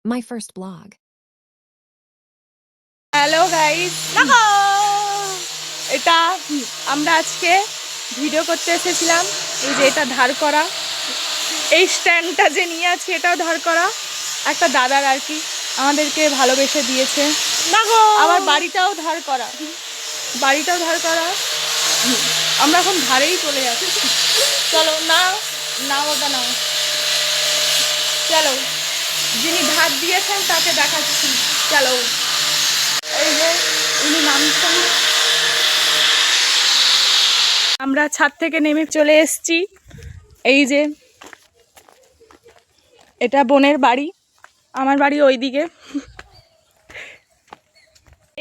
My first blog. Hello guys, এটা আমরা আজকে ভিডিও করতে এসেছিলাম। এই যে এটা ধার করা, এই স্ট্যান্ডটা যে নিয়ে আছি এটাও ধার করা একটা দাদার আর কি, আমাদেরকে ভালোবেসে দিয়েছে। আবার বাড়িটাও ধার করা, আমরা এখন ধারেই চলে যাচ্ছি। চলো না ওটা নাও, চলো যিনি ধার দিয়েছেন তাকে দেখাচ্ছি। চলো, এই যে উনি নামছেন। আমরা ছাদ থেকে নেমে চলে এসেছি। এই যে এটা বোনের বাড়ি, আমার বাড়ি ওইদিকে।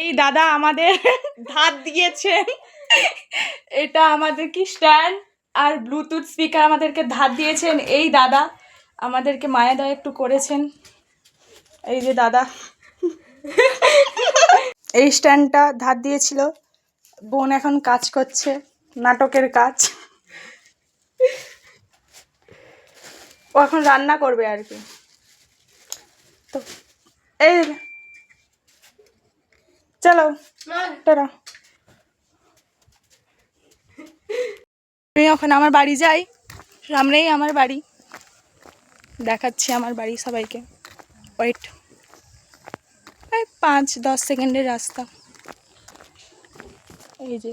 এই দাদা আমাদের ধার দিয়েছেন, এটা আমাদের কি স্ট্যান্ড আর ব্লুটুথ স্পিকার আমাদেরকে ধার দিয়েছেন। এই দাদা আমাদেরকে মায়া দয়া একটু করেছেন। এই যে দাদা এই স্ট্যান্ডটা ধার দিয়েছিল। বোন এখন কাজ করছে, নাটকের কাজ। ও এখন রান্না করবে আর কি। তো এই চলো টাটা। আমি এখন আমার বাড়ি যাই, সামনেই আমার বাড়ি, দেখাচ্ছি আমার বাড়ি সবাইকে। ওয়েট, 5-10 সেকেন্ডের রাস্তা। এই যে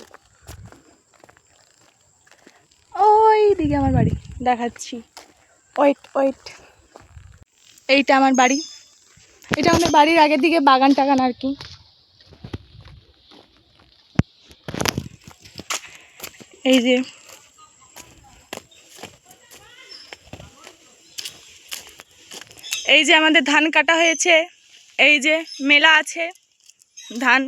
ওই দিকে আমার বাড়ি, দেখাচ্ছি। ওয়েট, এইটা আমার বাড়ি। এটা আমাদের বাড়ির আগের দিকে বাগান টাগান আর কি। এই যে আমাদের ধান কাটা হয়েছে। এই যে মেলা আছে ধান,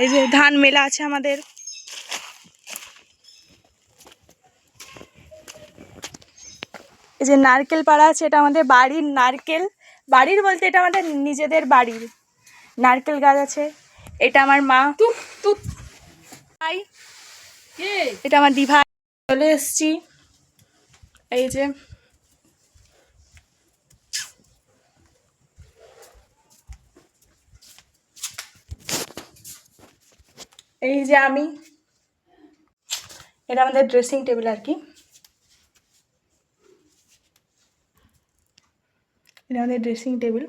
এই যে ধান মেলা আছে আমাদের। এই যে নারকেল পাড়া আছে, এটা আমাদের বাড়ির নারকেল। বাড়ির বলতে এটা আমাদের নিজেদের বাড়ির নারকেল গাছ আছে। এটা আমার মা, ভাই, এটা আমার দিভাই। চলে এসছি। এই যে আমি, এটা আমাদের ড্রেসিং টেবিল আর কি। এটা আমাদের ড্রেসিং টেবিল।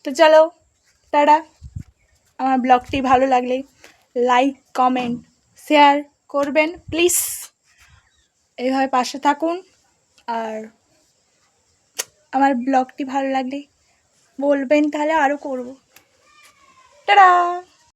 তো চলো টাটা। আমার ব্লগটি ভালো লাগলে লাইক কমেন্ট শেয়ার করবেন প্লিজ। এইভাবে পাশে থাকুন, আর আমার ব্লগটি ভালো লাগলে বলবেন, তাহলে আরও করব। টাটা।